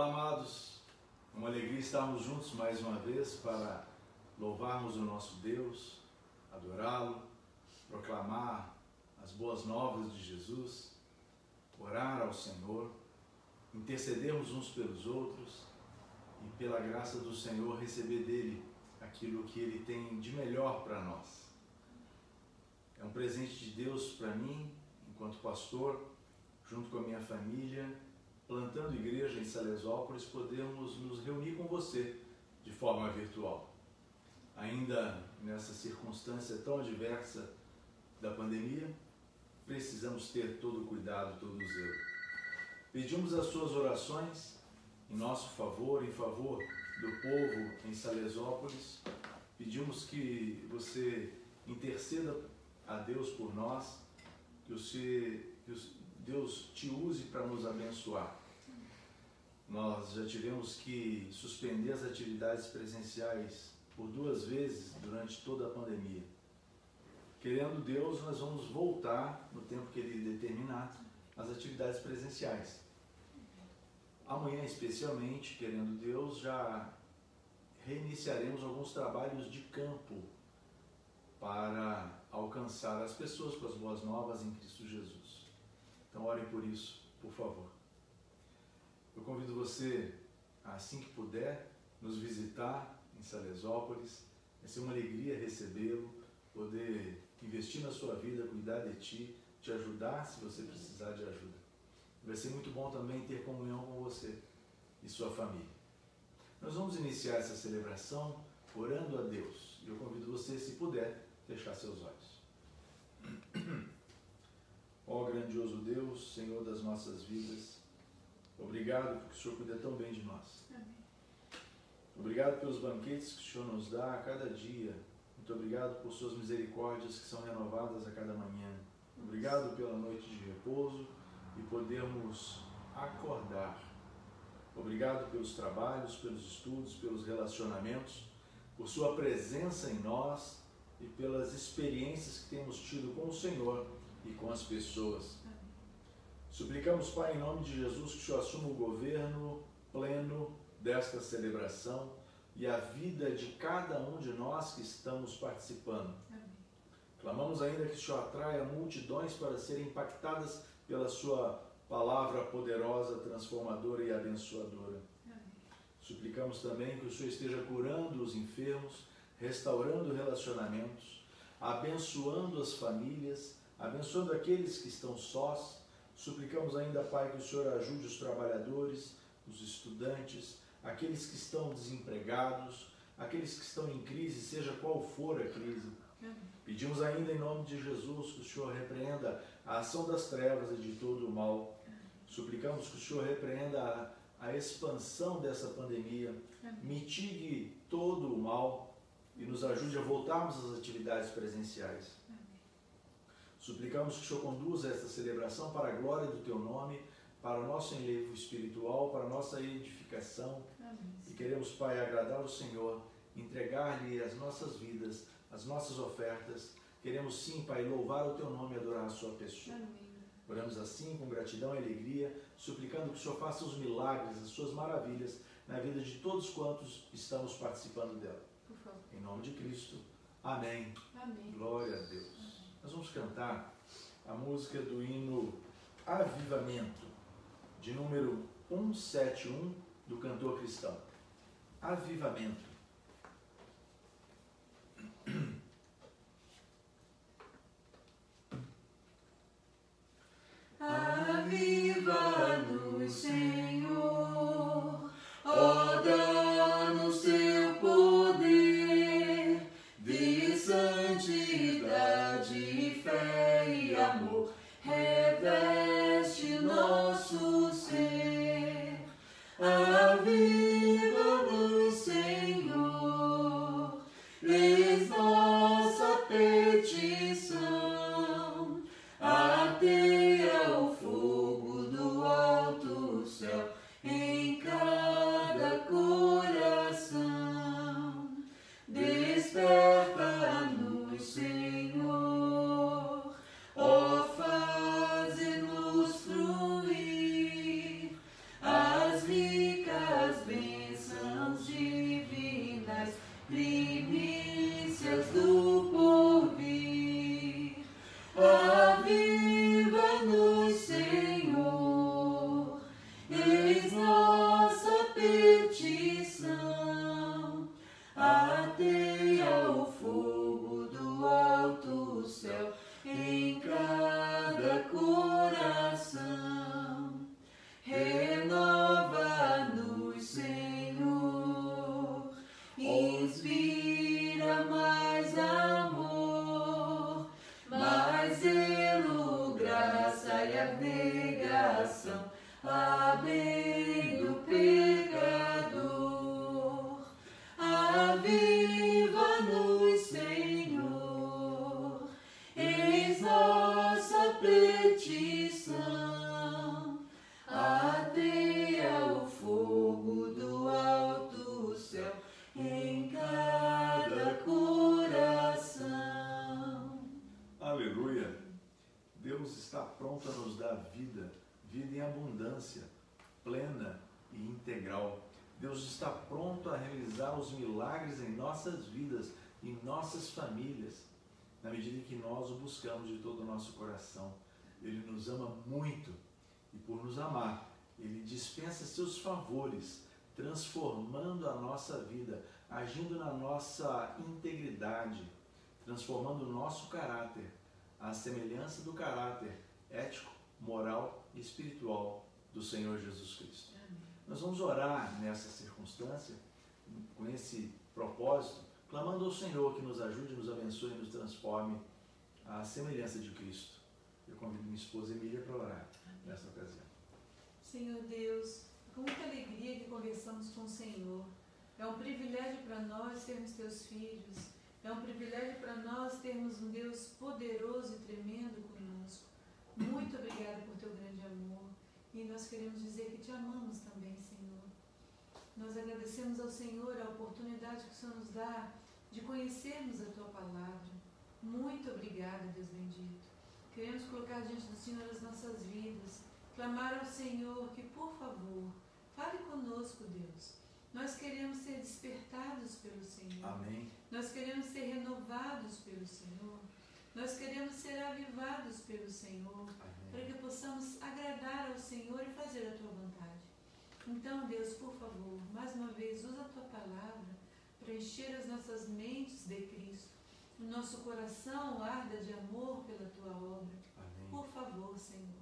Olá, amados, é uma alegria estarmos juntos mais uma vez para louvarmos o nosso Deus, adorá-lo, proclamar as boas novas de Jesus, orar ao Senhor, intercedermos uns pelos outros e pela graça do Senhor receber dele aquilo que ele tem de melhor para nós. É um presente de Deus para mim, enquanto pastor, junto com a minha família, plantando igreja em Salesópolis, podemos nos reunir com você de forma virtual. Ainda nessa circunstância tão adversa da pandemia, precisamos ter todo o cuidado, todo o zelo. Pedimos as suas orações em nosso favor, em favor do povo em Salesópolis. Pedimos que você interceda a Deus por nós, que Deus te use para nos abençoar. Nós já tivemos que suspender as atividades presenciais por 2 vezes durante toda a pandemia. Querendo Deus, nós vamos voltar no tempo que Ele determinar às atividades presenciais. Amanhã, especialmente, querendo Deus, já reiniciaremos alguns trabalhos de campo para alcançar as pessoas com as boas novas em Cristo Jesus. Então, orem por isso, por favor. Eu convido você, assim que puder, nos visitar em Salesópolis. Vai ser uma alegria recebê-lo, poder investir na sua vida, cuidar de ti, te ajudar se você precisar de ajuda. Vai ser muito bom também ter comunhão com você e sua família. Nós vamos iniciar essa celebração orando a Deus. Eu convido você, se puder, fechar seus olhos. Ó grandioso Deus, Senhor das nossas vidas, obrigado porque o Senhor cuida tão bem de nós. Amém. Obrigado pelos banquetes que o Senhor nos dá a cada dia. Muito obrigado por suas misericórdias que são renovadas a cada manhã. Obrigado pela noite de repouso e podermos acordar. Obrigado pelos trabalhos, pelos estudos, pelos relacionamentos, por sua presença em nós e pelas experiências que temos tido com o Senhor e com as pessoas. Suplicamos, Pai, em nome de Jesus, que o Senhor assuma o governo pleno desta celebração e a vida de cada um de nós que estamos participando. Amém. Clamamos ainda que o Senhor atraia multidões para serem impactadas pela sua palavra poderosa, transformadora e abençoadora. Amém. Suplicamos também que o Senhor esteja curando os enfermos, restaurando relacionamentos, abençoando as famílias, abençoando aqueles que estão sós. Suplicamos ainda, Pai, que o Senhor ajude os trabalhadores, os estudantes, aqueles que estão desempregados, aqueles que estão em crise, seja qual for a crise. Pedimos ainda em nome de Jesus que o Senhor repreenda a ação das trevas e de todo o mal. Suplicamos que o Senhor repreenda a expansão dessa pandemia, mitigue todo o mal e nos ajude a voltarmos às atividades presenciais. Suplicamos que o Senhor conduza esta celebração para a glória do Teu nome, para o nosso enlevo espiritual, para a nossa edificação. Amém. E queremos, Pai, agradar o Senhor, entregar-lhe as nossas vidas, as nossas ofertas. Queremos sim, Pai, louvar o Teu nome e adorar a Sua pessoa. Amém. Oramos assim, com gratidão e alegria, suplicando que o Senhor faça os milagres, as Suas maravilhas na vida de todos quantos estamos participando dela. Por favor. Em nome de Cristo. Amém. Amém. Glória a Deus. Nós vamos cantar a música do hino Avivamento, de número 171, do cantor cristão. Avivamento. Aviva-nos, Senhor, ó, dá-nos teu poder de santidade, fé e amor, reveste nosso ser. Aviva-nos, Senhor, eis nossa petição, ateia o fogo do alto céu a bem do pecador. Aviva-nos, Senhor, eis nossa petição. Ateia o fogo do alto céu em cada coração. Aleluia! Deus está pronto a nos dar vida, vida em abundância, plena e integral. Deus está pronto a realizar os milagres em nossas vidas, em nossas famílias, na medida em que nós o buscamos de todo o nosso coração. Ele nos ama muito e, por nos amar, Ele dispensa seus favores, transformando a nossa vida, agindo na nossa integridade, transformando o nosso caráter, à semelhança do caráter ético, moral e espiritual do Senhor Jesus Cristo. Amém. Nós vamos orar nessa circunstância, com esse propósito, clamando ao Senhor que nos ajude, nos abençoe e nos transforme à semelhança de Cristo. Eu convido minha esposa Emília para orar nessa ocasião. Senhor Deus, com muita alegria que conversamos com o Senhor. É um privilégio para nós sermos teus filhos. É um privilégio para nós termos um Deus poderoso e tremendo conosco. Muito obrigada por teu grande amor. E nós queremos dizer que te amamos também, Senhor. Nós agradecemos ao Senhor a oportunidade que o Senhor nos dá de conhecermos a tua palavra. Muito obrigada, Deus bendito. Queremos colocar diante do Senhor as nossas vidas, clamar ao Senhor que, por favor, fale conosco, Deus. Nós queremos ser despertados pelo Senhor. Amém. Nós queremos ser renovados pelo Senhor. Nós queremos ser avivados pelo Senhor. Amém. Para que possamos agradar ao Senhor e fazer a tua vontade. Então, Deus, por favor, mais uma vez, usa a tua palavra para encher as nossas mentes de Cristo. O nosso coração arda de amor pela tua obra. Amém. Por favor, Senhor,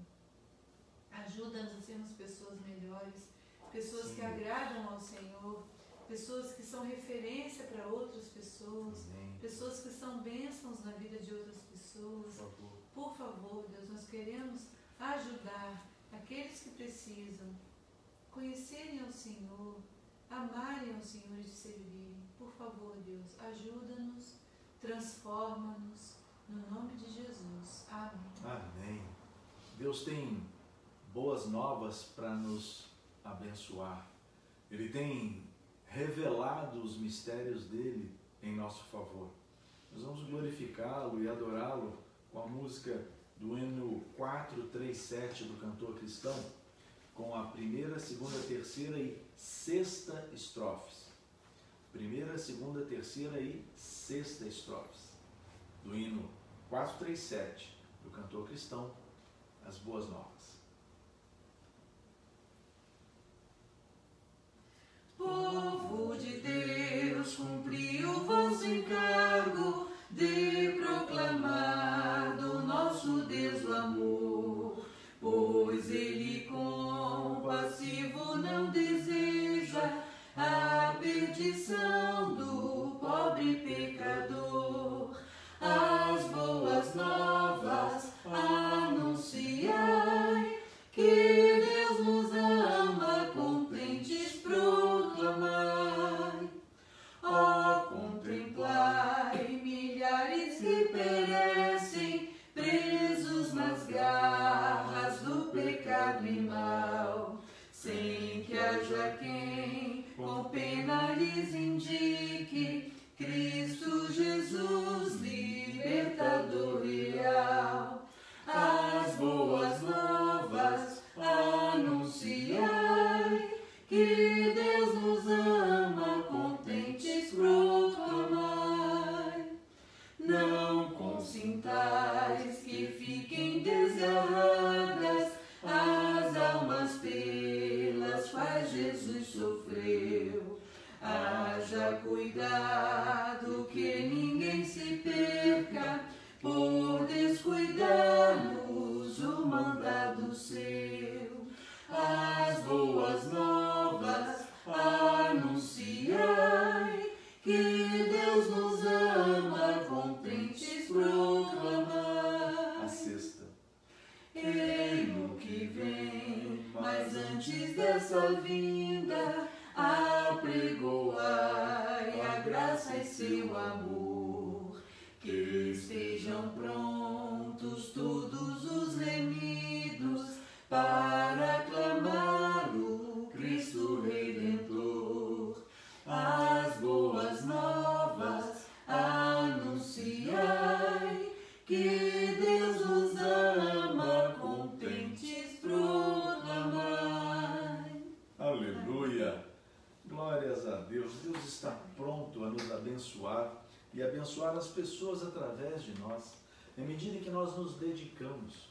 ajuda-nos a sermos pessoas melhores, pessoas Sim. que agradam ao Senhor, pessoas que são referência para outras pessoas, Amém. pessoas que são bênçãos na vida de outras pessoas. Por favor. Por favor, Deus, nós queremos ajudar aqueles que precisam conhecerem ao Senhor, amarem ao Senhor e te servirem. Por favor, Deus, ajuda-nos, transforma-nos, no nome de Jesus. Amém. Amém. Deus tem boas novas para nos abençoar. Ele tem revelado os mistérios dele em nosso favor. Nós vamos glorificá-lo e adorá-lo com a música do hino 437 do cantor cristão, com a primeira, segunda, terceira e sexta estrofes. Primeira, segunda, terceira e sexta estrofes do hino 437 do cantor cristão, As Boas Novas. Povo de Deus, cumpri o vosso encargo de proclamar do nosso Deus o amor, pois Ele compassivo não deseja a perdição do pobre pecador. As boas novas anunciai, que Deus nos ama, contentes proclamai. Ó, contemplai milhares que perecem, presos nas garras do pecado e mal, sem que haja quem com pena lhes indique Cristo Jesus, libertador real. As boas novas anunciai, que Deus nos ama, contentes proclamai. Não consintais que fiquem desgarradas as almas pelas quais Jesus sofreu. Haja cuidado que ninguém se perca por descuidar-nos o mandado seu. As boas novas anunciai, que Deus nos ama, contentes proclamai. A sexta. Ele que vem, mas antes antes dessa vinda, apregoai a graça e seu amor. Que estejam prontos todos os remidos para aclamar o Cristo Redentor. As boas novas anunciai, que Deus nos ama, contentes proclamai. Aleluia! Glórias a Deus. Deus está pronto a nos abençoar e abençoar as pessoas através de nós, em medida que nós nos dedicamos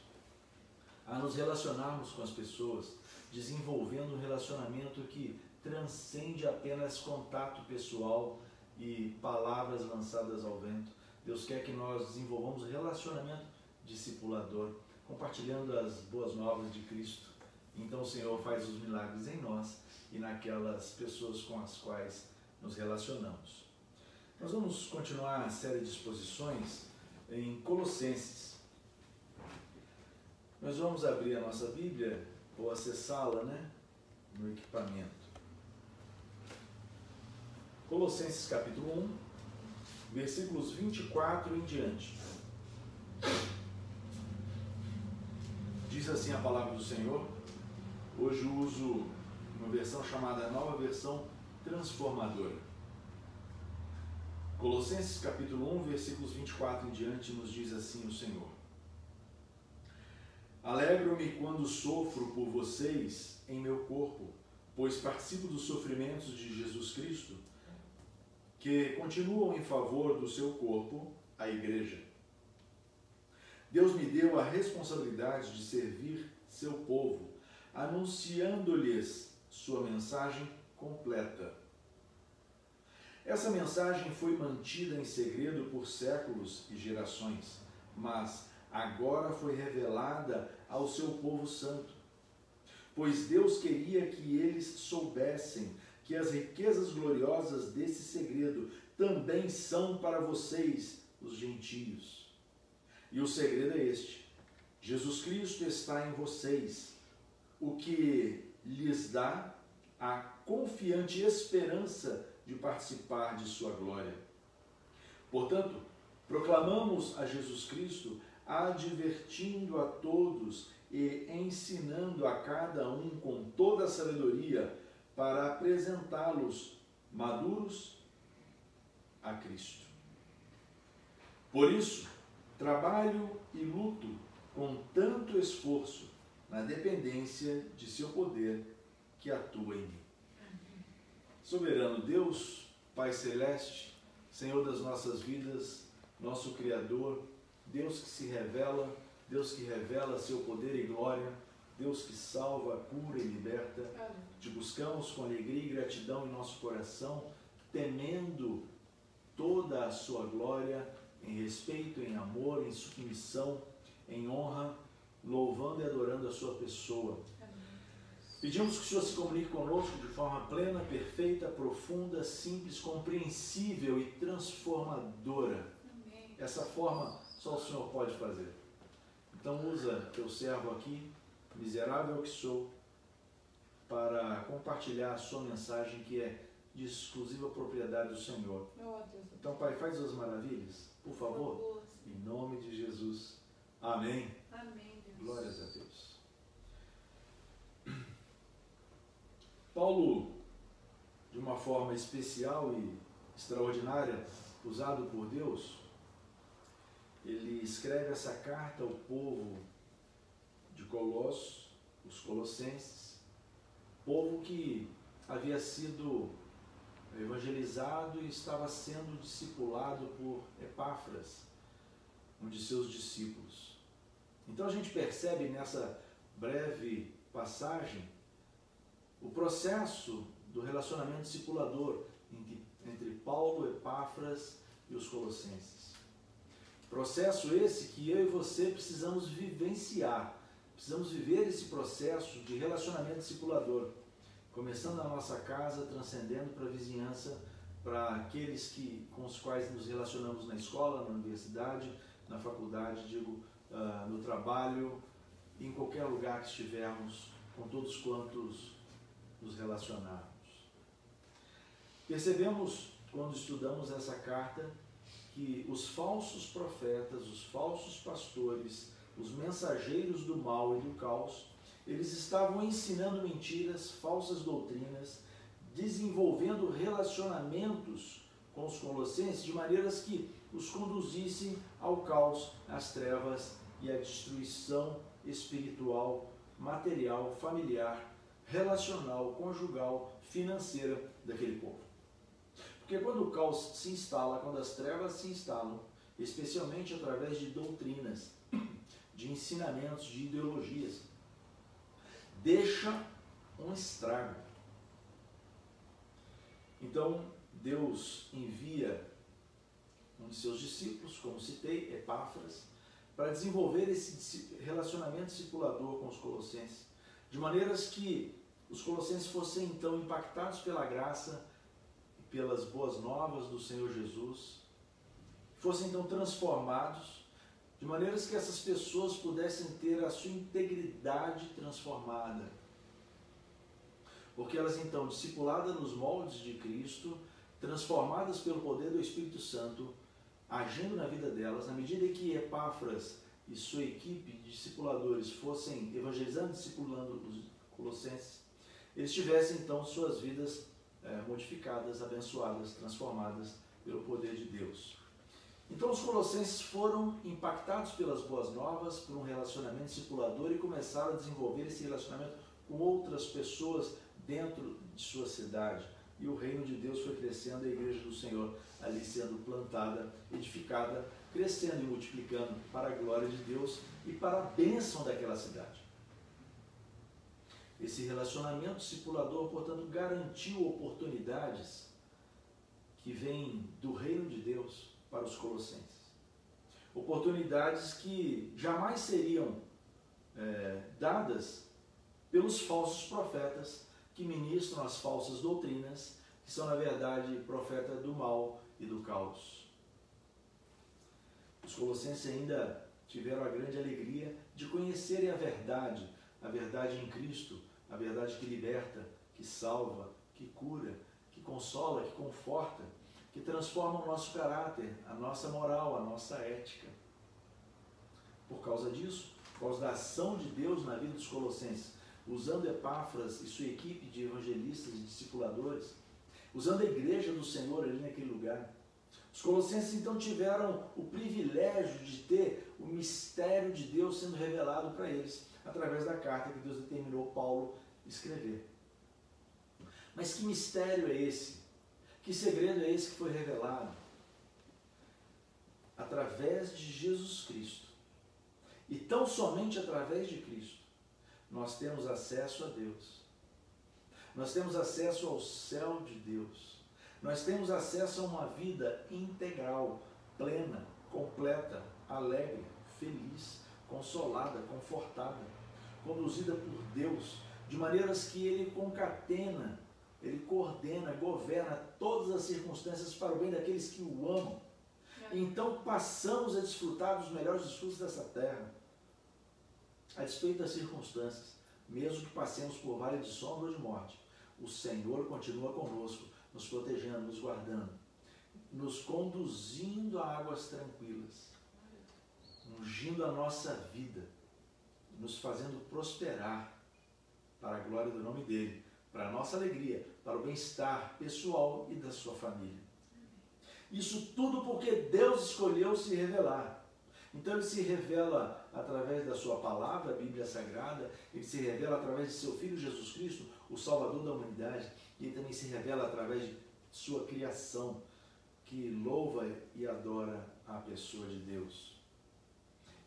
a nos relacionarmos com as pessoas, desenvolvendo um relacionamento que transcende apenas contato pessoal e palavras lançadas ao vento. Deus quer que nós desenvolvamos relacionamento discipulador, compartilhando as boas novas de Cristo. Então o Senhor faz os milagres em nós e naquelas pessoas com as quais nos relacionamos. Nós vamos continuar a série de exposições em Colossenses. Nós vamos abrir a nossa Bíblia ou acessá-la, no equipamento. Colossenses capítulo 1, versículos 24 em diante. Diz assim a palavra do Senhor. Hoje eu uso uma versão chamada Nova Versão Transformadora. Colossenses capítulo 1, versículos 24 em diante, nos diz assim o Senhor: Alegro-me quando sofro por vocês em meu corpo, pois participo dos sofrimentos de Jesus Cristo, que continuam em favor do seu corpo, a Igreja. Deus me deu a responsabilidade de servir seu povo, anunciando-lhes sua mensagem completa. Essa mensagem foi mantida em segredo por séculos e gerações, mas agora foi revelada ao seu povo santo. Pois Deus queria que eles soubessem que as riquezas gloriosas desse segredo também são para vocês, os gentios. E o segredo é este: Jesus Cristo está em vocês, o que lhes dá a confiante esperança de participar de sua glória. Portanto, proclamamos a Jesus Cristo, advertindo a todos e ensinando a cada um com toda a sabedoria, para apresentá-los maduros a Cristo. Por isso, trabalho e luto com tanto esforço na dependência de seu poder que atua em mim. Soberano Deus, Pai Celeste, Senhor das nossas vidas, nosso Criador, Deus que se revela, Deus que revela seu poder e glória, Deus que salva, cura e liberta, te buscamos com alegria e gratidão em nosso coração, temendo toda a sua glória, em respeito, em amor, em submissão, em honra, louvando e adorando a sua pessoa. Pedimos que o Senhor se comunique conosco de forma plena, perfeita, profunda, simples, compreensível e transformadora. Amém. Essa forma só o Senhor pode fazer. Então usa teu servo aqui, miserável que sou, para compartilhar a sua mensagem, que é de exclusiva propriedade do Senhor. Então, Pai, faz as maravilhas, por favor, em nome de Jesus. Amém. Amém, Deus. Glórias a Deus. Paulo, de uma forma especial e extraordinária, usado por Deus, ele escreve essa carta ao povo de Colossos, os colossenses, povo que havia sido evangelizado e estava sendo discipulado por Epáfras, um de seus discípulos. Então a gente percebe nessa breve passagem o processo do relacionamento discipulador entre Paulo, Epáfras e os colossenses. Processo esse que eu e você precisamos vivenciar, precisamos viver esse processo de relacionamento discipulador, começando na nossa casa, transcendendo para a vizinhança, para aqueles com os quais nos relacionamos na escola, na universidade, na faculdade, no trabalho, em qualquer lugar que estivermos, com todos quantos nos relacionarmos. Percebemos, quando estudamos essa carta, que os falsos profetas, os falsos pastores, os mensageiros do mal e do caos, eles estavam ensinando mentiras, falsas doutrinas, desenvolvendo relacionamentos com os colossenses de maneiras que os conduzissem ao caos, às trevas e à destruição espiritual, material, familiar, relacional, conjugal, financeira daquele povo. Porque quando o caos se instala, quando as trevas se instalam, especialmente através de doutrinas, de ensinamentos, de ideologias, deixa um estrago. Então, Deus envia um de seus discípulos, como citei, Epáfras, para desenvolver esse relacionamento discipulador com os colossenses, de maneiras que os colossenses fossem então impactados pela graça e pelas boas novas do Senhor Jesus, fossem então transformados, de maneiras que essas pessoas pudessem ter a sua integridade transformada. Porque elas então, discipuladas nos moldes de Cristo, transformadas pelo poder do Espírito Santo, agindo na vida delas, na medida em que Epáfras e sua equipe de discipuladores fossem evangelizando e discipulando os colossenses, eles tivessem então suas vidas modificadas, abençoadas, transformadas pelo poder de Deus. Então os colossenses foram impactados pelas boas novas, por um relacionamento discipulador, e começaram a desenvolver esse relacionamento com outras pessoas dentro de sua cidade. E o reino de Deus foi crescendo, a igreja do Senhor ali sendo plantada, edificada, crescendo e multiplicando para a glória de Deus e para a bênção daquela cidade. Esse relacionamento discipulador, portanto, garantiu oportunidades que vêm do reino de Deus para os colossenses. Oportunidades que jamais seriam dadas pelos falsos profetas que ministram as falsas doutrinas, que são, na verdade, profetas do mal e do caos. Os colossenses ainda tiveram a grande alegria de conhecerem a verdade em Cristo, a verdade que liberta, que salva, que cura, que consola, que conforta, que transforma o nosso caráter, a nossa moral, a nossa ética. Por causa disso, por causa da ação de Deus na vida dos colossenses, usando Epáfras e sua equipe de evangelistas e discipuladores, usando a igreja do Senhor ali naquele lugar, os colossenses então tiveram o privilégio de ter o mistério de Deus sendo revelado para eles, através da carta que Deus determinou Paulo escrever. Mas que mistério é esse? Que segredo é esse que foi revelado? Através de Jesus Cristo. E tão somente através de Cristo, nós temos acesso a Deus. Nós temos acesso ao céu de Deus. Nós temos acesso a uma vida integral, plena, completa, alegre, feliz, consolada, confortada, conduzida por Deus, de maneiras que Ele concatena, Ele coordena, governa todas as circunstâncias para o bem daqueles que o amam. Então passamos a desfrutar dos melhores desfrutos dessa terra, a despeito das circunstâncias, mesmo que passemos por vale de sombra ou de morte. O Senhor continua conosco, nos protegendo, nos guardando, nos conduzindo a águas tranquilas, ungindo a nossa vida, nos fazendo prosperar para a glória do nome dEle, para a nossa alegria, para o bem-estar pessoal e da sua família. Isso tudo porque Deus escolheu se revelar. Então Ele se revela através da sua palavra, a Bíblia Sagrada, Ele se revela através de seu Filho Jesus Cristo, o Salvador da humanidade, e Ele também se revela através de sua criação, que louva e adora a pessoa de Deus.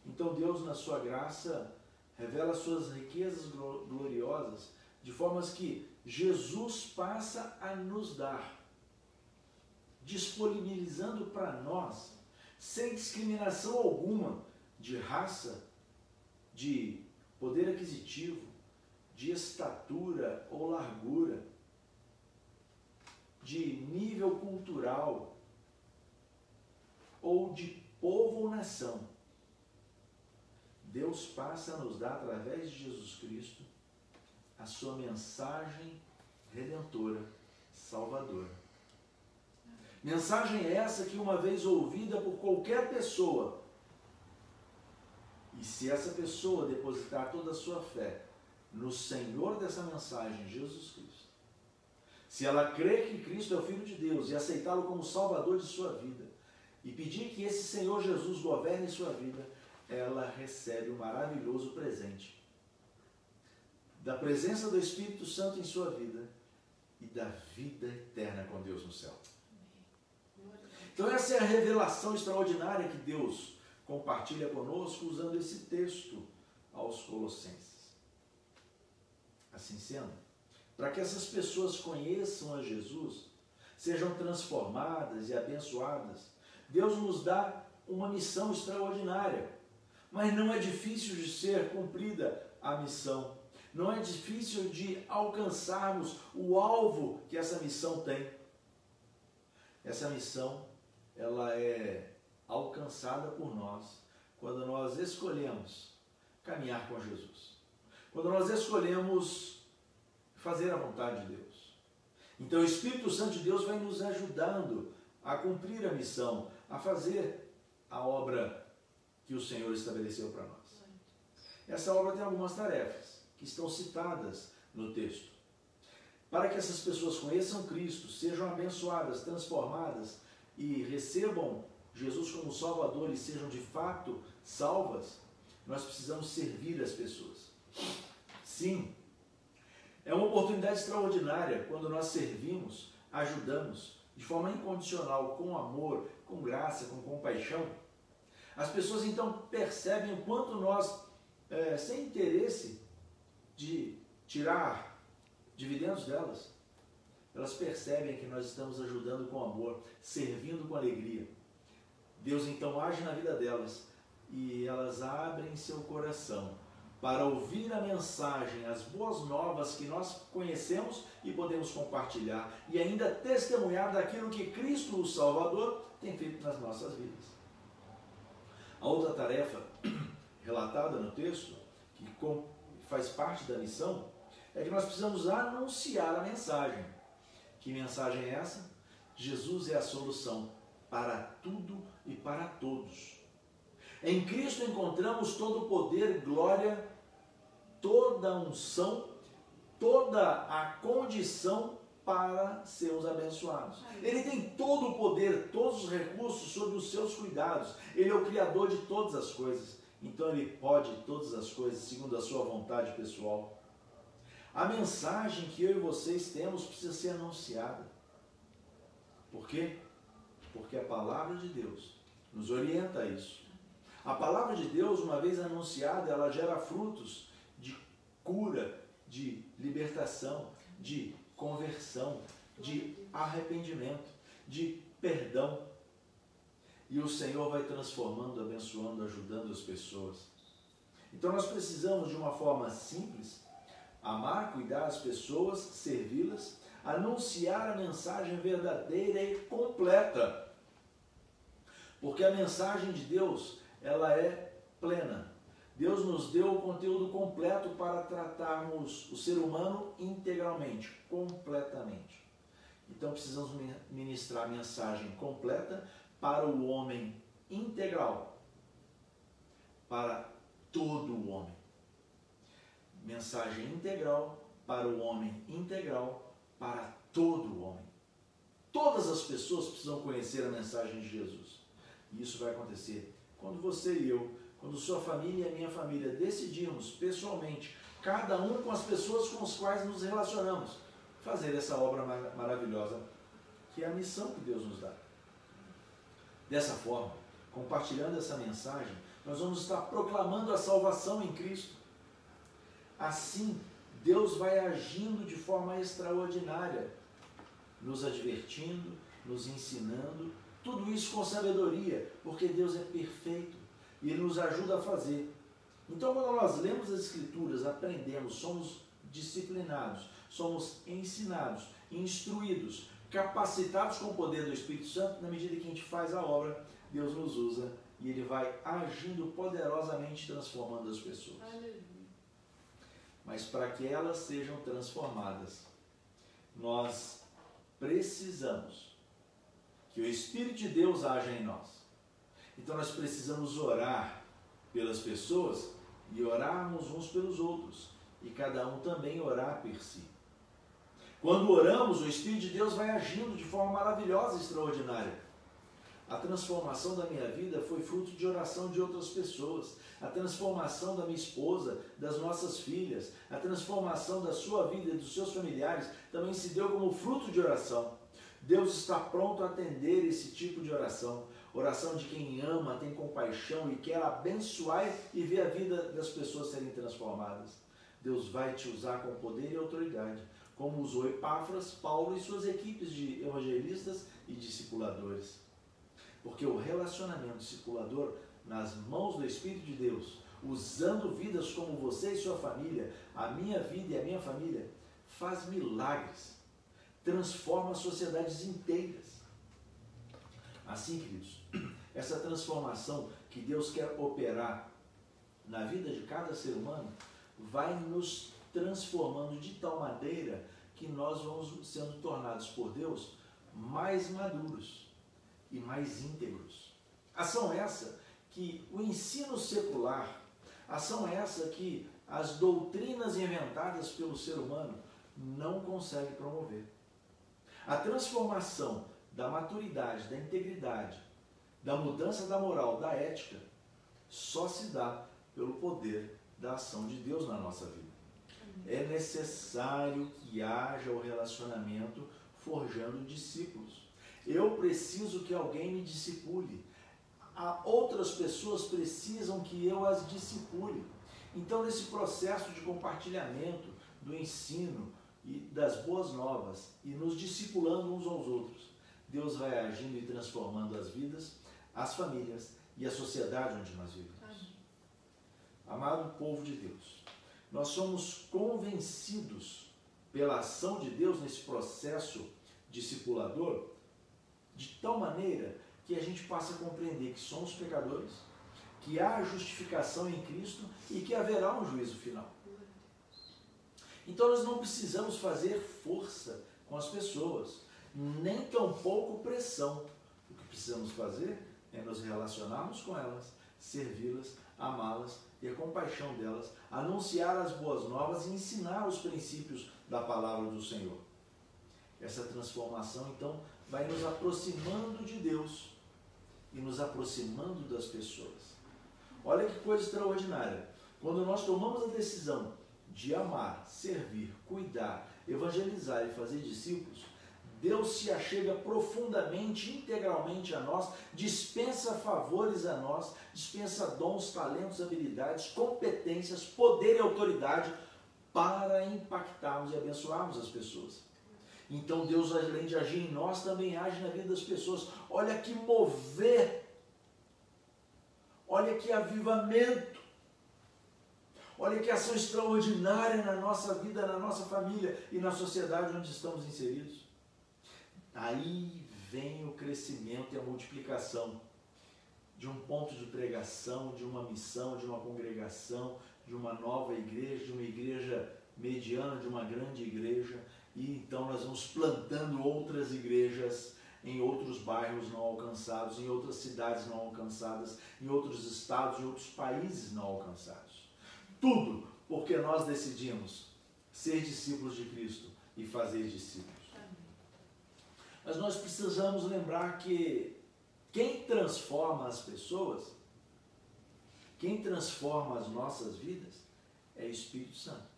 Então Deus, na sua graça, revela suas riquezas gloriosas, de formas que Jesus passa a nos dar, disponibilizando para nós, sem discriminação alguma, de raça, de poder aquisitivo, de estatura ou largura, de nível cultural, ou de povo ou nação. Deus passa a nos dar, através de Jesus Cristo, a sua mensagem redentora, salvadora. Mensagem essa que, uma vez ouvida por qualquer pessoa, e se essa pessoa depositar toda a sua fé no Senhor dessa mensagem, Jesus Cristo, se ela crer que Cristo é o Filho de Deus e aceitá-lo como Salvador de sua vida, e pedir que esse Senhor Jesus governe sua vida, ela recebe um maravilhoso presente da presença do Espírito Santo em sua vida e da vida eterna com Deus no céu. Então essa é a revelação extraordinária que Deus compartilha conosco usando esse texto aos Colossenses. Assim sendo, para que essas pessoas conheçam a Jesus, sejam transformadas e abençoadas, Deus nos dá uma missão extraordinária. Mas não é difícil de ser cumprida a missão. Não é difícil de alcançarmos o alvo que essa missão tem. Essa missão, ela é alcançada por nós quando nós escolhemos caminhar com Jesus. Quando nós escolhemos fazer a vontade de Deus. Então o Espírito Santo de Deus vai nos ajudando a cumprir a missão, a fazer a obra que o Senhor estabeleceu para nós. Essa obra tem algumas tarefas que estão citadas no texto. Para que essas pessoas conheçam Cristo, sejam abençoadas, transformadas e recebam Jesus como Salvador e sejam de fato salvas, nós precisamos servir as pessoas. Sim, é uma oportunidade extraordinária quando nós servimos, ajudamos de forma incondicional, com amor, com graça, com compaixão. As pessoas então percebem o quanto nós, sem interesse de tirar dividendos delas, elas percebem que nós estamos ajudando com amor, servindo com alegria. Deus então age na vida delas e elas abrem seu coração para ouvir a mensagem, as boas novas que nós conhecemos e podemos compartilhar e ainda testemunhar daquilo que Cristo, o Salvador, tem feito nas nossas vidas. A outra tarefa relatada no texto, que faz parte da missão, é que nós precisamos anunciar a mensagem. Que mensagem é essa? Jesus é a solução para tudo e para todos. Em Cristo encontramos todo o poder, glória, toda a unção, toda a condição para sermos abençoados. Ele tem todo o poder, todos os recursos sobre os seus cuidados. Ele é o Criador de todas as coisas. Então Ele pode todas as coisas segundo a sua vontade pessoal. A mensagem que eu e vocês temos precisa ser anunciada. Por quê? Porque a palavra de Deus nos orienta a isso. A palavra de Deus, uma vez anunciada, ela gera frutos de cura, de libertação, de conversão, de arrependimento, de perdão. E o Senhor vai transformando, abençoando, ajudando as pessoas. Então nós precisamos, de uma forma simples, amar, cuidar das pessoas, servi-las, anunciar a mensagem verdadeira e completa. Porque a mensagem de Deus, ela é plena. Deus nos deu o conteúdo completo para tratarmos o ser humano integralmente, completamente. Então precisamos ministrar a mensagem completa para o homem integral, para todo o homem. Mensagem integral para o homem integral, para todo o homem. Todas as pessoas precisam conhecer a mensagem de Jesus. E isso vai acontecer quando você e eu, quando sua família e a minha família decidirmos pessoalmente, cada um com as pessoas com as quais nos relacionamos, fazer essa obra maravilhosa, que é a missão que Deus nos dá. Dessa forma, compartilhando essa mensagem, nós vamos estar proclamando a salvação em Cristo. Assim, Deus vai agindo de forma extraordinária, nos advertindo, nos ensinando, tudo isso com sabedoria, porque Deus é perfeito e Ele nos ajuda a fazer. Então, quando nós lemos as Escrituras, aprendemos, somos disciplinados, somos ensinados, instruídos, capacitados com o poder do Espírito Santo, na medida que a gente faz a obra, Deus nos usa e Ele vai agindo poderosamente, transformando as pessoas. Aleluia. Mas para que elas sejam transformadas, nós precisamos que o Espírito de Deus haja em nós. Então nós precisamos orar pelas pessoas e orarmos uns pelos outros, e cada um também orar por si. Quando oramos, o Espírito de Deus vai agindo de forma maravilhosa e extraordinária. A transformação da minha vida foi fruto de oração de outras pessoas. A transformação da minha esposa, das nossas filhas, a transformação da sua vida e dos seus familiares também se deu como fruto de oração. Deus está pronto a atender esse tipo de oração. Oração de quem ama, tem compaixão e quer abençoar e ver a vida das pessoas serem transformadas. Deus vai te usar com poder e autoridade, como usou Epáfras, Paulo e suas equipes de evangelistas e discipuladores. Porque o relacionamento discipulador nas mãos do Espírito de Deus, usando vidas como você e sua família, a minha vida e a minha família, faz milagres, transforma sociedades inteiras. Assim, queridos, essa transformação que Deus quer operar na vida de cada ser humano vai nos transformando de tal maneira que nós vamos sendo tornados por Deus mais maduros e mais íntegros. Ação essa que o ensino secular, ação essa que as doutrinas inventadas pelo ser humano não conseguem promover. A transformação da maturidade, da integridade, da mudança da moral, da ética, só se dá pelo poder da ação de Deus na nossa vida. É necessário que haja o relacionamento forjando discípulos. Eu preciso que alguém me discipule. Outras pessoas precisam que eu as discipule. Então, nesse processo de compartilhamento do ensino e das boas novas e nos discipulando uns aos outros, Deus vai agindo e transformando as vidas, as famílias e a sociedade onde nós vivemos. Amado povo de Deus, nós somos convencidos pela ação de Deus nesse processo discipulador, de tal maneira que a gente passa a compreender que somos pecadores, que há justificação em Cristo e que haverá um juízo final. Então nós não precisamos fazer força com as pessoas, nem tampouco pressão. O que precisamos fazer é nos relacionarmos com elas, servi-las, amá-las, ter compaixão delas, anunciar as boas novas e ensinar os princípios da palavra do Senhor. Essa transformação, então, vai nos aproximando de Deus e nos aproximando das pessoas. Olha que coisa extraordinária. Quando nós tomamos a decisão de amar, servir, cuidar, evangelizar e fazer discípulos, Deus se achega profundamente, integralmente a nós, dispensa favores a nós, dispensa dons, talentos, habilidades, competências, poder e autoridade para impactarmos e abençoarmos as pessoas. Então Deus, além de agir em nós, também age na vida das pessoas. Olha que mover, olha que avivamento, olha que ação extraordinária na nossa vida, na nossa família e na sociedade onde estamos inseridos. Aí vem o crescimento e a multiplicação de um ponto de pregação, de uma missão, de uma congregação, de uma nova igreja, de uma igreja mediana, de uma grande igreja, e então nós vamos plantando outras igrejas em outros bairros não alcançados, em outras cidades não alcançadas, em outros estados e outros países não alcançados. Tudo porque nós decidimos ser discípulos de Cristo e fazer discípulos. Mas nós precisamos lembrar que quem transforma as pessoas, quem transforma as nossas vidas, é o Espírito Santo.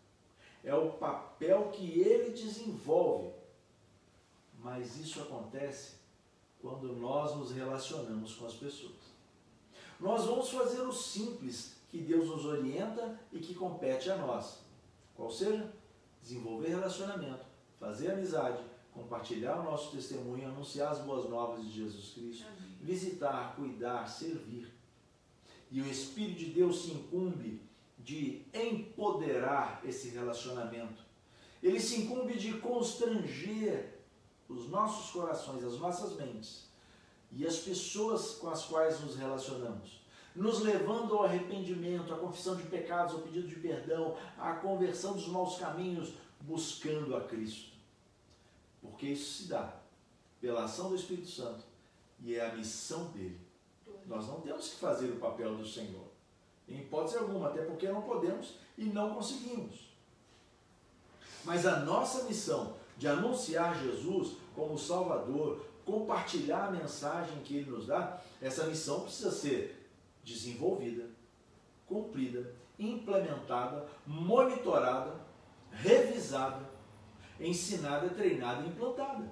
É o papel que ele desenvolve. Mas isso acontece quando nós nos relacionamos com as pessoas. Nós vamos fazer o simples que Deus nos orienta e que compete a nós. Qual seja? Desenvolver relacionamento, fazer amizade, compartilhar o nosso testemunho, anunciar as boas novas de Jesus Cristo, visitar, cuidar, servir. E o Espírito de Deus se incumbe de empoderar esse relacionamento. Ele se incumbe de constranger os nossos corações, as nossas mentes e as pessoas com as quais nos relacionamos, nos levando ao arrependimento, à confissão de pecados, ao pedido de perdão, à conversão dos maus caminhos, buscando a Cristo. porque isso se dá pela ação do Espírito Santo e é a missão dele. Nós não temos que fazer o papel do Senhor, em hipótese alguma, até porque não podemos e não conseguimos. Mas a nossa missão de anunciar Jesus como Salvador, compartilhar a mensagem que Ele nos dá, essa missão precisa ser desenvolvida, cumprida, implementada, monitorada, revisada, ensinada, treinada e implantada.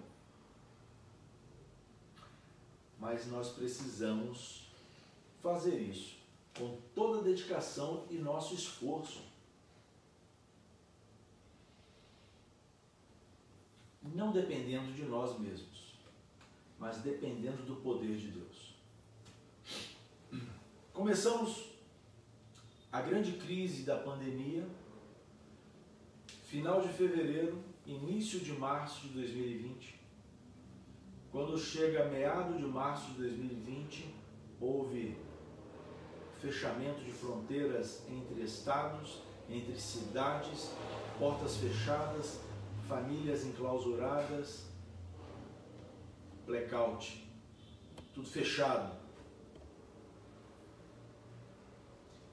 Mas nós precisamos fazer isso com toda a dedicação e nosso esforço. Não dependendo de nós mesmos, mas dependendo do poder de Deus. Começamos a grande crise da pandemia, final de fevereiro, início de março de 2020. Quando chega meado de março de 2020, houve fechamento de fronteiras entre estados, entre cidades, portas fechadas, famílias enclausuradas, blackout, tudo fechado.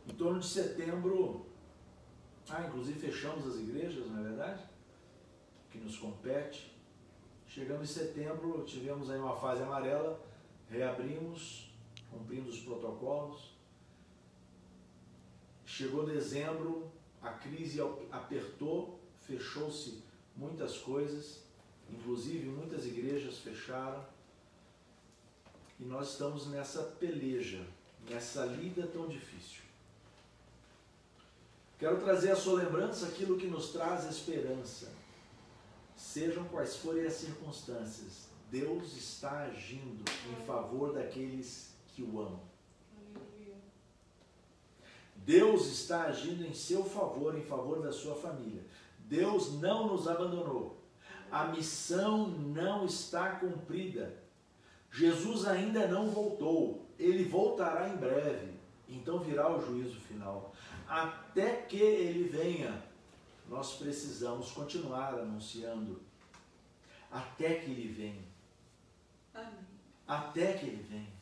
Em torno de setembro, inclusive fechamos as igrejas, não é verdade? Que nos compete. Chegando em setembro, tivemos aí uma fase amarela, reabrimos, cumprindo os protocolos. Chegou dezembro, a crise apertou, fechou-se muitas coisas, inclusive muitas igrejas fecharam. E nós estamos nessa peleja, nessa lida tão difícil. Quero trazer à sua lembrança aquilo que nos traz esperança. Sejam quais forem as circunstâncias, Deus está agindo em favor daqueles que o amam. Deus está agindo em seu favor, em favor da sua família. Deus não nos abandonou. A missão não está cumprida. Jesus ainda não voltou. Ele voltará em breve. Então virá o juízo final. Até que ele venha, nós precisamos continuar anunciando. Até que ele venha. Amém. Até que ele venha.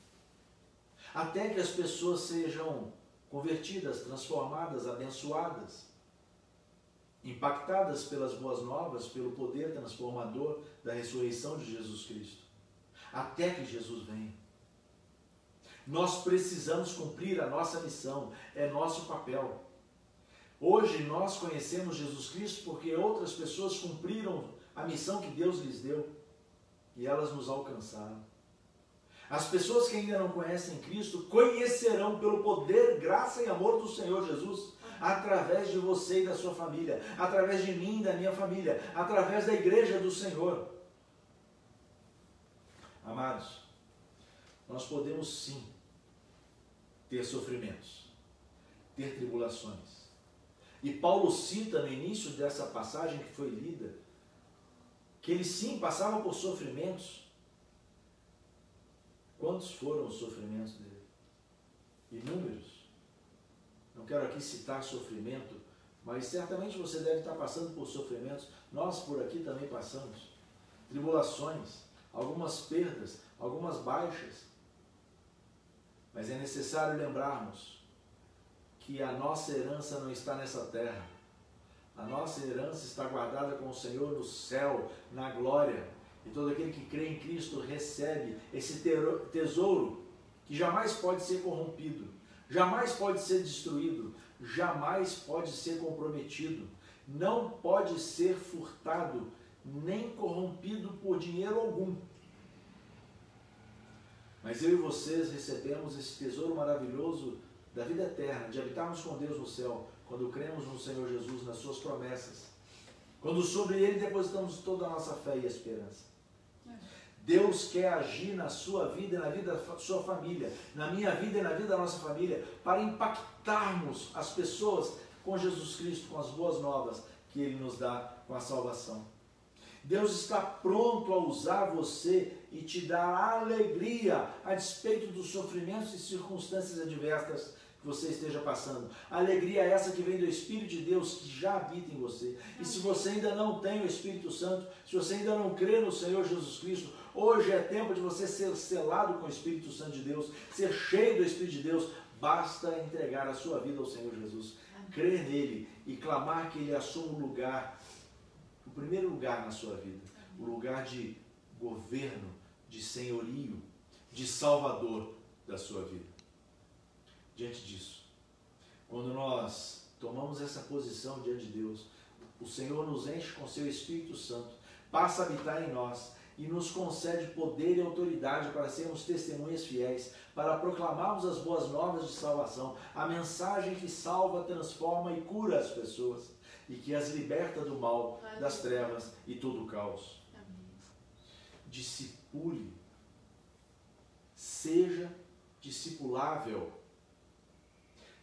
Até que as pessoas sejam convertidas, transformadas, abençoadas, impactadas pelas boas novas, pelo poder transformador da ressurreição de Jesus Cristo. Até que Jesus venha. Nós precisamos cumprir a nossa missão, é nosso papel. Hoje nós conhecemos Jesus Cristo porque outras pessoas cumpriram a missão que Deus lhes deu e elas nos alcançaram. As pessoas que ainda não conhecem Cristo conhecerão pelo poder, graça e amor do Senhor Jesus, através de você e da sua família, através de mim e da minha família, através da igreja do Senhor. Amados, nós podemos sim ter sofrimentos, ter tribulações. E Paulo cita no início dessa passagem que foi lida, que ele sim passava por sofrimentos. Quantos foram os sofrimentos dele? Inúmeros. Não quero aqui citar sofrimento, mas certamente você deve estar passando por sofrimentos. Nós por aqui também passamos. Tribulações, algumas perdas, algumas baixas. Mas é necessário lembrarmos que a nossa herança não está nessa terra. A nossa herança está guardada com o Senhor no céu, na glória. E todo aquele que crê em Cristo recebe esse tesouro que jamais pode ser corrompido, jamais pode ser destruído, jamais pode ser comprometido, não pode ser furtado, nem corrompido por dinheiro algum. Mas eu e vocês recebemos esse tesouro maravilhoso da vida eterna, de habitarmos com Deus no céu, quando cremos no Senhor Jesus, nas suas promessas, quando sobre Ele depositamos toda a nossa fé e esperança. Deus quer agir na sua vida e na vida da sua família, na minha vida e na vida da nossa família, para impactarmos as pessoas com Jesus Cristo, com as boas novas que Ele nos dá com a salvação. Deus está pronto a usar você e te dar alegria a despeito dos sofrimentos e circunstâncias adversas que você esteja passando. A alegria é essa que vem do Espírito de Deus que já habita em você. E se você ainda não tem o Espírito Santo, se você ainda não crê no Senhor Jesus Cristo, hoje é tempo de você ser selado com o Espírito Santo de Deus, ser cheio do Espírito de Deus. Basta entregar a sua vida ao Senhor Jesus, crer nele e clamar que ele assuma o lugar, o primeiro lugar na sua vida, o lugar de governo, de senhorio, de salvador da sua vida. Diante disso, quando nós tomamos essa posição diante de Deus, o Senhor nos enche com seu Espírito Santo, passa a habitar em nós e nos concede poder e autoridade para sermos testemunhas fiéis, para proclamarmos as boas novas de salvação, a mensagem que salva, transforma e cura as pessoas e que as liberta do mal, das trevas e todo o caos. Discipule, seja discipulável.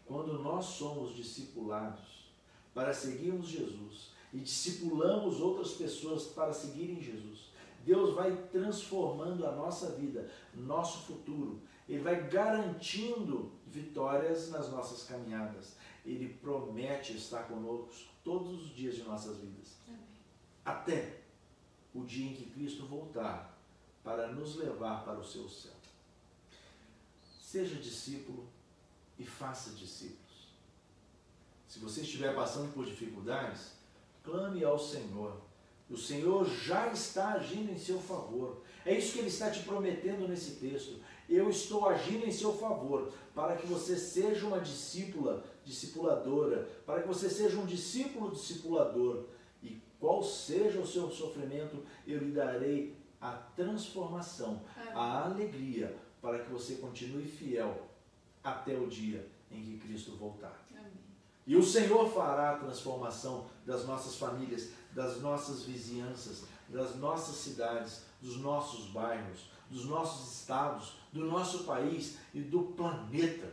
Quando nós somos discipulados para seguirmos Jesus e discipulamos outras pessoas para seguirem Jesus, Deus vai transformando a nossa vida, nosso futuro. Ele vai garantindo vitórias nas nossas caminhadas. Ele promete estar conosco todos os dias de nossas vidas. Amém. Até o dia em que Cristo voltar para nos levar para o seu céu. Seja discípulo e faça discípulos. Se você estiver passando por dificuldades, clame ao Senhor. O Senhor já está agindo em seu favor. É isso que Ele está te prometendo nesse texto. Eu estou agindo em seu favor para que você seja uma discipuladora, para que você seja um discípulo discipulador. E qual seja o seu sofrimento, eu lhe darei a transformação, a alegria, para que você continue fiel até o dia em que Cristo voltar. Amém. E o Senhor fará a transformação das nossas famílias, das nossas vizinhanças, das nossas cidades, dos nossos bairros, dos nossos estados, do nosso país e do planeta.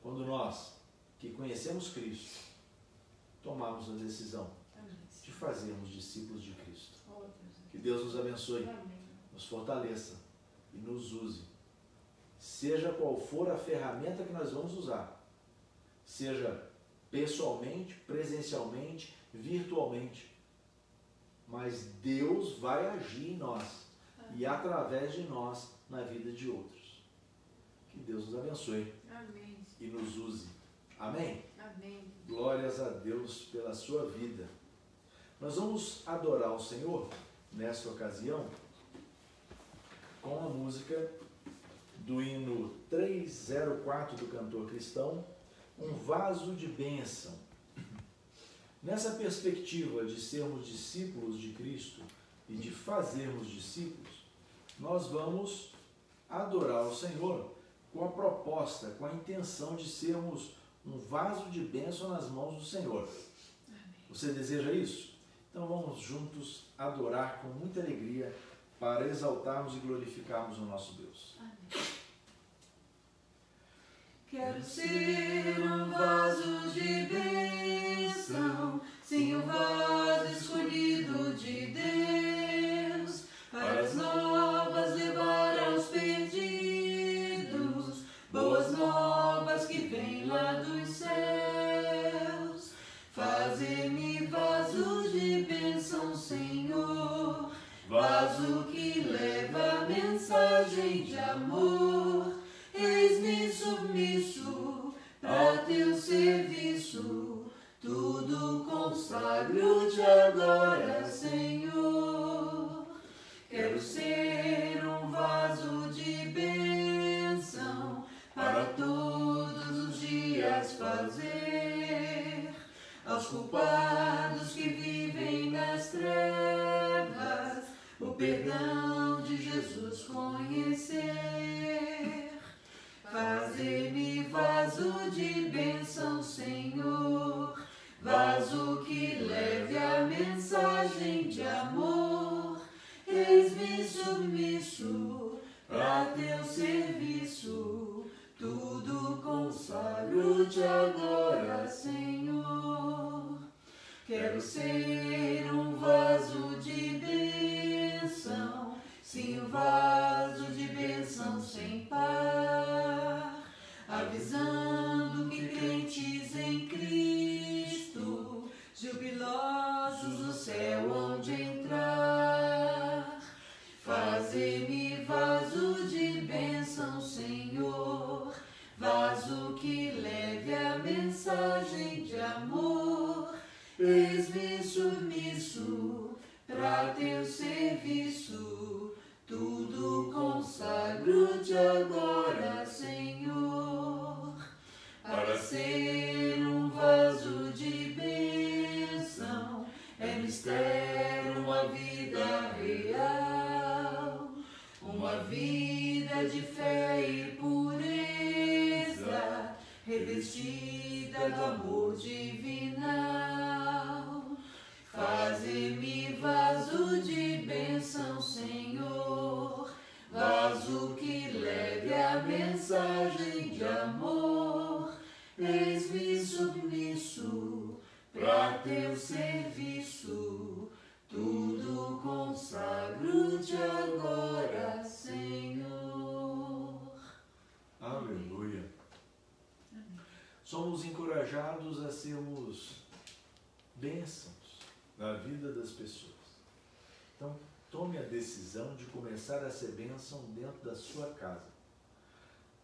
Quando nós, que conhecemos Cristo, tomamos a decisão de fazermos discípulos de Cristo. Que Deus nos abençoe, nos fortaleça e nos use. Seja qual for a ferramenta que nós vamos usar, seja pessoalmente, presencialmente, virtualmente, mas Deus vai agir em nós e através de nós na vida de outros. Que Deus nos abençoe. Amém. E nos use. Amém? Amém. Glórias a Deus pela sua vida. Nós vamos adorar o Senhor nesta ocasião com a música do hino 304 do cantor cristão, Um Vaso de Bênção. Nessa perspectiva de sermos discípulos de Cristo e de fazermos discípulos, nós vamos adorar o Senhor com a proposta, com a intenção de sermos um vaso de bênção nas mãos do Senhor. Você deseja isso? Então vamos juntos adorar com muita alegria para exaltarmos e glorificarmos o nosso Deus. Amém. Quero ser um vaso de bênção, sim, um vaso escolhido de Deus, para as novas levar aos perdidos, boas novas que vêm lá dos céus. Fazer-me vaso de bênção, Senhor, vaso que leva a mensagem de amor. Eis-me submisso para teu serviço, tudo consagro de agora, Senhor. Quero ser um vaso de bênção para todos os dias fazer aos culpados que vivem nas trevas o perdão de Jesus conhecer. Fazer-me vaso de bênção, Senhor, vaso que leve a mensagem de amor. Eis-me submisso para teu serviço, tudo consagro de agora, Senhor. Quero ser um vaso de bênção, sim, um vaso de bênção sem par, avisando Faze-me vaso de bênção, Senhor, vaso que leve a mensagem de amor. Eis-me submisso pra teu serviço, tudo consagro-te agora, Senhor, para ser um vaso de bênção. É mistério uma vida real, uma vida de fé e pureza, revestida do amor divinal. Faze-me vaso de bênção, Senhor, vaso que leve a mensagem de amor. Eis-me submisso pra teu serviço, tudo consagro-te agora, Senhor. Aleluia. Somos encorajados a sermos bênçãos na vida das pessoas. Então, tome a decisão de começar a ser bênção dentro da sua casa,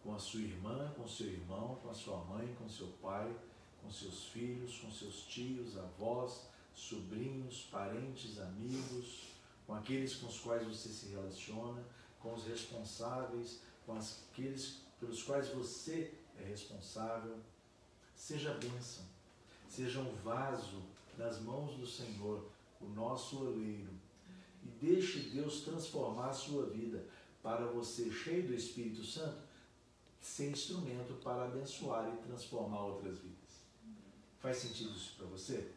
com a sua irmã, com seu irmão, com a sua mãe, com seu pai, com seus filhos, com seus tios, avós, sobrinhos, parentes, amigos, com aqueles com os quais você se relaciona, com os responsáveis, com aqueles pelos quais você é responsável. Seja bênção, seja um vaso nas mãos do Senhor, o nosso oleiro, e deixe Deus transformar a sua vida para você, cheio do Espírito Santo, ser instrumento para abençoar e transformar outras vidas. Faz sentido isso para você?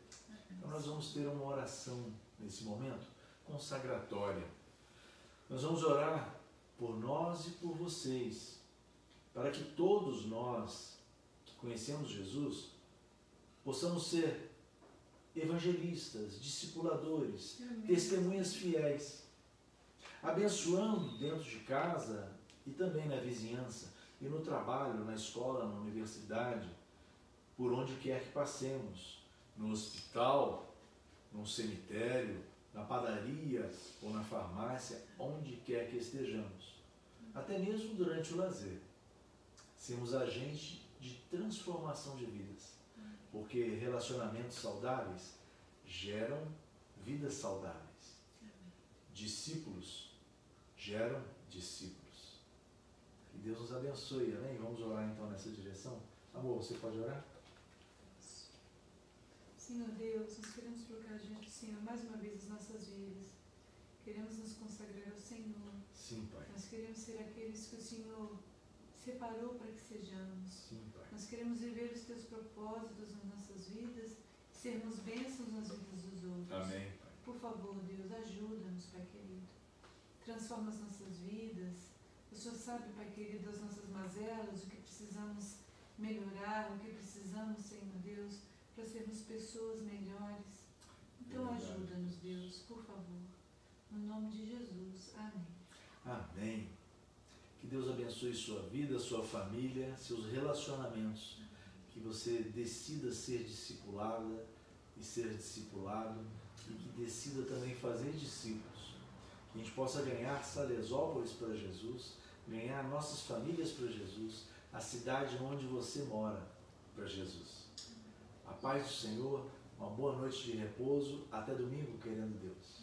Então nós vamos ter uma oração nesse momento consagratória. Nós vamos orar por nós e por vocês, para que todos nós que conhecemos Jesus possamos ser evangelistas, discipuladores, testemunhas fiéis, abençoando dentro de casa e também na vizinhança, e no trabalho, na escola, na universidade, por onde quer que passemos, no hospital, no cemitério, na padaria ou na farmácia, onde quer que estejamos, até mesmo durante o lazer. Sermos agentes de transformação de vidas, porque relacionamentos saudáveis geram vidas saudáveis. Discípulos geram discípulos. Que Deus nos abençoe, amém? Vamos orar então nessa direção? Amor, você pode orar? Senhor Deus, nós queremos colocar diante do Senhor mais uma vez as nossas vidas. Queremos nos consagrar ao Senhor. Sim, Pai. Nós queremos ser aqueles que o Senhor separou para que sejamos. Sim, Pai. Nós queremos viver os teus propósitos nas nossas vidas, sermos bênçãos nas vidas dos outros. Amém, Pai. Por favor, Deus, ajuda-nos, Pai querido. Transforma as nossas vidas. O Senhor sabe, Pai querido, as nossas mazelas, o que precisamos melhorar, o que precisamos, Senhor Deus, para sermos pessoas melhores. Então ajuda-nos, Deus, por favor. No nome de Jesus. Amém. Amém. Que Deus abençoe sua vida, sua família, seus relacionamentos. Que você decida ser discipulada e ser discipulado, e que decida também fazer discípulos. Que a gente possa ganhar Salesópolis para Jesus, ganhar nossas famílias para Jesus, a cidade onde você mora para Jesus. A paz do Senhor, uma boa noite de repouso, até domingo, querendo Deus.